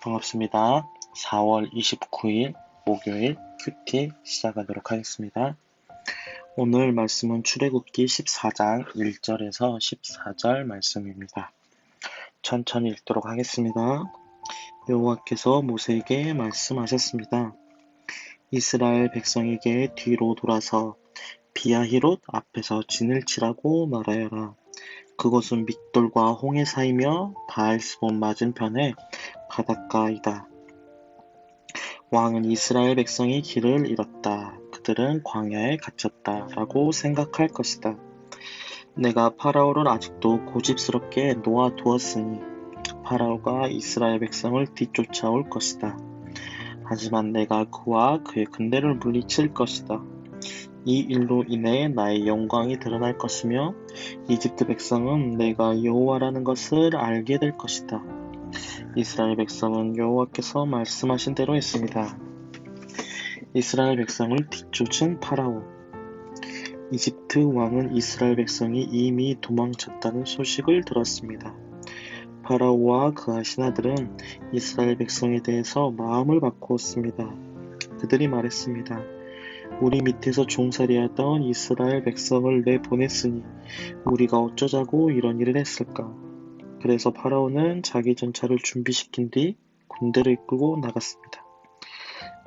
반갑습니다. 4월 29일 목요일 큐티 시작하도록 하겠습니다. 오늘 말씀은 출애굽기 14장 1절에서 14절 말씀입니다. 천천히 읽도록 하겠습니다. 여호와께서 모세에게 말씀하셨습니다. 이스라엘 백성에게 뒤로 돌아서 비아히롯 앞에서 진을 치라고 말하여라. 그것은 믹돌과 홍해 사이며 바알스본 맞은편에 바닷가이다. 왕은 이스라엘 백성이 길을 잃었다. 그들은 광야에 갇혔다. 라고 생각할 것이다. 내가 파라오를 아직도 고집스럽게 놓아두었으니 파라오가 이스라엘 백성을 뒤쫓아올 것이다. 하지만 내가 그와 그의 군대를 물리칠 것이다. 이 일로 인해 나의 영광이 드러날 것이며 이집트 백성은 내가 여호와라는 것을 알게 될 것이다. 이스라엘 백성은 여호와께서 말씀하신 대로 했습니다. 이스라엘 백성을 뒤쫓은 파라오. 이집트 왕은 이스라엘 백성이 이미 도망쳤다는 소식을 들었습니다. 파라오와 그의 신하들은 이스라엘 백성에 대해서 마음을 바꾸었습니다. 그들이 말했습니다. 우리 밑에서 종살이하던 이스라엘 백성을 내보냈으니 우리가 어쩌자고 이런 일을 했을까? 그래서 파라오는 자기 전차를 준비시킨 뒤 군대를 이끌고 나갔습니다.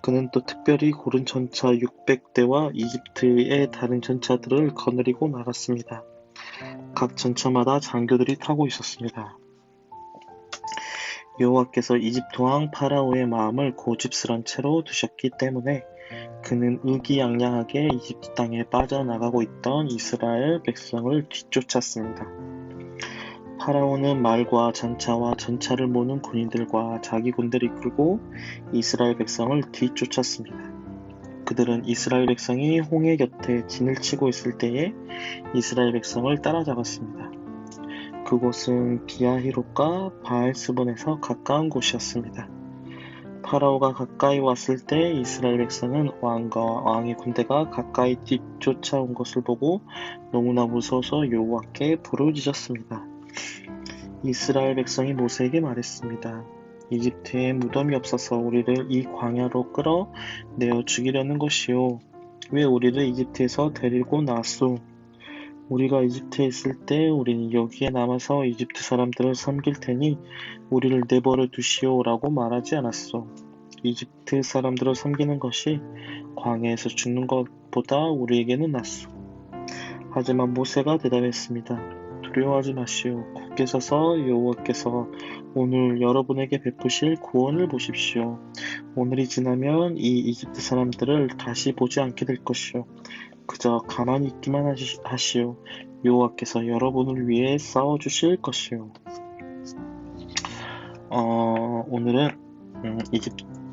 그는 또 특별히 고른 전차 600대와 이집트의 다른 전차들을 거느리고 나갔습니다. 각 전차마다 장교들이 타고 있었습니다. 여호와께서 이집트 왕 파라오의 마음을 고집스런 채로 두셨기 때문에 그는 의기양양하게 이집트 땅에 빠져나가고 있던 이스라엘 백성을 뒤쫓았습니다. 파라오는 말과 전차와 전차를 모는 군인들과 자기 군대를 이끌고 이스라엘 백성을 뒤쫓았습니다. 그들은 이스라엘 백성이 홍해 곁에 진을 치고 있을 때에 이스라엘 백성을 따라잡았습니다. 그곳은 비아히롯과 바알스본에서 가까운 곳이었습니다. 파라오가 가까이 왔을 때 이스라엘 백성은 왕과 왕의 군대가 가까이 뒤쫓아온 것을 보고 너무나 무서워서 여호와께 부르짖었습니다. 이스라엘 백성이 모세에게 말했습니다. 이집트에 무덤이 없어서 우리를 이 광야로 끌어내어 죽이려는 것이요. 왜 우리를 이집트에서 데리고 나왔소? 우리가 이집트에 있을 때 우리는 여기에 남아서 이집트 사람들을 섬길 테니 우리를 내버려 두시오라고 말하지 않았소. 이집트 사람들을 섬기는 것이 광야에서 죽는 것보다 우리에게는 낫소. 하지만 모세가 대답했습니다. 두려워하지 마시오. 굳게 서서 여호와께서 오늘 여러분에게 베푸실 구원을 보십시오. 오늘이 지나면 이 이집트 사람들을 다시 보지 않게 될 것이오. 그저 가만히 있기만 하시오. 여호와께서 여러분을 위해 싸워주실 것이오. 오늘은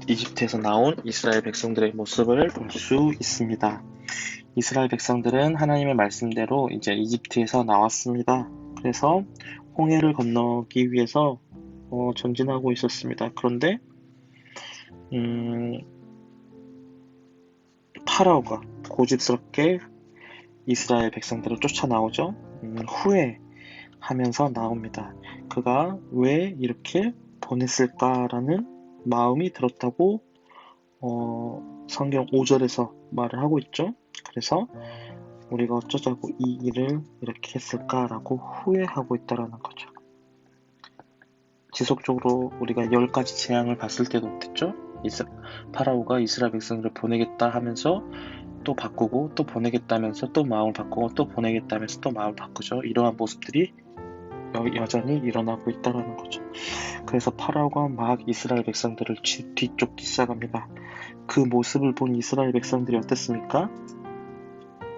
이집트에서 나온 이스라엘 백성들의 모습을 볼 수 있습니다. 이스라엘 백성들은 하나님의 말씀대로 이제 이집트에서 나왔습니다. 그래서 홍해를 건너기 위해서 전진하고 있었습니다. 그런데 파라오가 고집스럽게 이스라엘 백성들을 쫓아나오죠. 후회하면서 나옵니다. 그가 왜 이렇게 보냈을까라는 마음이 들었다고 성경 5절에서 말을 하고 있죠. 그래서 우리가 어쩌자고 이 일을 이렇게 했을까라고 후회하고 있다라는 거죠. 지속적으로 우리가 10가지 재앙을 봤을 때도 어땠죠? 파라오가 이스라엘 백성들을 보내겠다 하면서 또 바꾸고 또 보내겠다면서 또 마음을 바꾸고 또 보내겠다면서 또 마음을 바꾸죠. 이러한 모습들이 여전히 일어나고 있다는 거죠. 그래서 파라오가 막 이스라엘 백성들을 뒤쫓기 시작합니다. 그 모습을 본 이스라엘 백성들이 어땠습니까?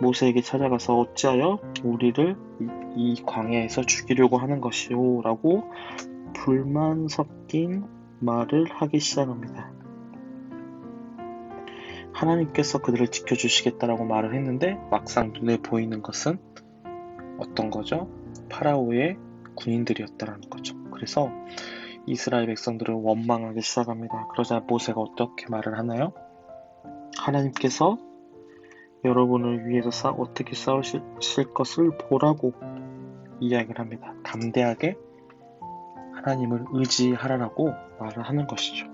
모세에게 찾아가서 어찌하여 우리를 이 광야에서 죽이려고 하는 것이오 라고 불만 섞인 말을 하기 시작합니다. 하나님께서 그들을 지켜주시겠다라고 말을 했는데 막상 눈에 보이는 것은 어떤 거죠? 파라오의 군인들이었다라는 거죠. 그래서 이스라엘 백성들을 원망하기 시작합니다. 그러자 모세가 어떻게 말을 하나요? 하나님께서 여러분을 위해서 어떻게 싸우실 것을 보라고 이야기를 합니다. 담대하게 하나님을 의지하라라고 말을 하는 것이죠.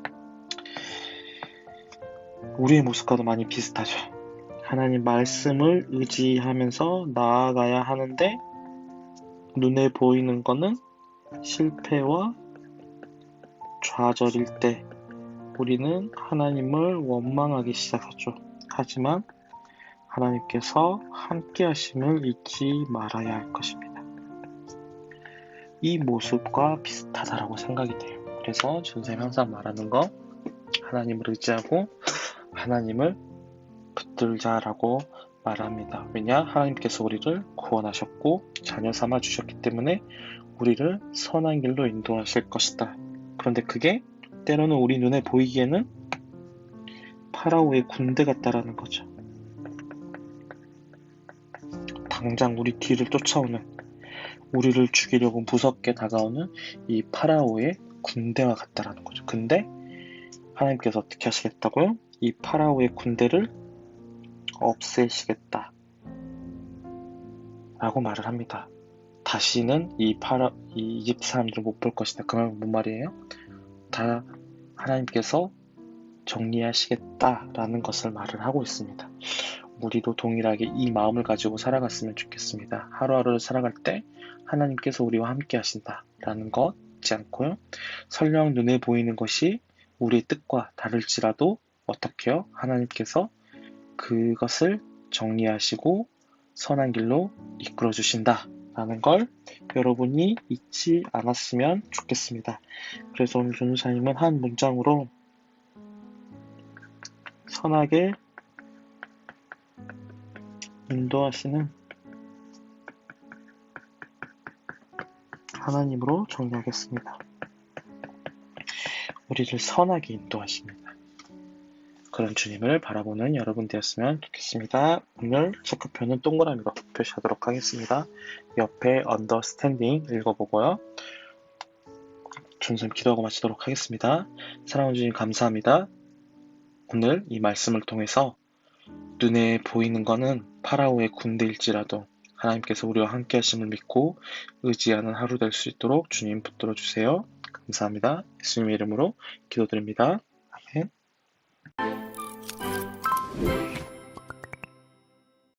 우리의 모습과도 많이 비슷하죠. 하나님 말씀을 의지하면서 나아가야 하는데 눈에 보이는 거는 실패와 좌절일 때 우리는 하나님을 원망하기 시작하죠. 하지만 하나님께서 함께 하심을 잊지 말아야 할 것입니다. 이 모습과 비슷하다라고 생각이 돼요. 그래서 선생님이 항상 말하는 거 하나님을 의지하고 하나님을 붙들자라고 말합니다. 왜냐? 하나님께서 우리를 구원하셨고 자녀 삼아 주셨기 때문에 우리를 선한 길로 인도하실 것이다. 그런데 그게 때로는 우리 눈에 보이기에는 파라오의 군대 같다라는 거죠. 당장 우리 뒤를 쫓아오는, 우리를 죽이려고 무섭게 다가오는 이 파라오의 군대와 같다라는 거죠. 근데 하나님께서 어떻게 하시겠다고요? 이 파라오의 군대를 없애시겠다 라고 말을 합니다. 다시는 이 이집트 사람들을 못 볼 것이다. 그 말은 뭔 말이에요? 다 하나님께서 정리하시겠다라는 것을 말을 하고 있습니다. 우리도 동일하게 이 마음을 가지고 살아갔으면 좋겠습니다. 하루하루를 살아갈 때 하나님께서 우리와 함께 하신다라는 것 잊지 않고요. 설령 눈에 보이는 것이 우리의 뜻과 다를지라도 어떻게요? 하나님께서 그것을 정리하시고 선한 길로 이끌어 주신다라는 걸 여러분이 잊지 않았으면 좋겠습니다. 그래서 오늘 전도사님은 한 문장으로 선하게 인도하시는 하나님으로 정리하겠습니다. 우리를 선하게 인도하십니다. 그런 주님을 바라보는 여러분 되었으면 좋겠습니다. 오늘 체크표는 동그라미로 표시하도록 하겠습니다. 옆에 understanding 읽어보고요. 전선 기도하고 마치도록 하겠습니다. 사랑하는 주님 감사합니다. 오늘 이 말씀을 통해서 눈에 보이는 것은 파라오의 군대일지라도 하나님께서 우리와 함께 하심을 믿고 의지하는 하루 될 수 있도록 주님 붙들어 주세요. 감사합니다. 예수님의 이름으로 기도드립니다. 아멘.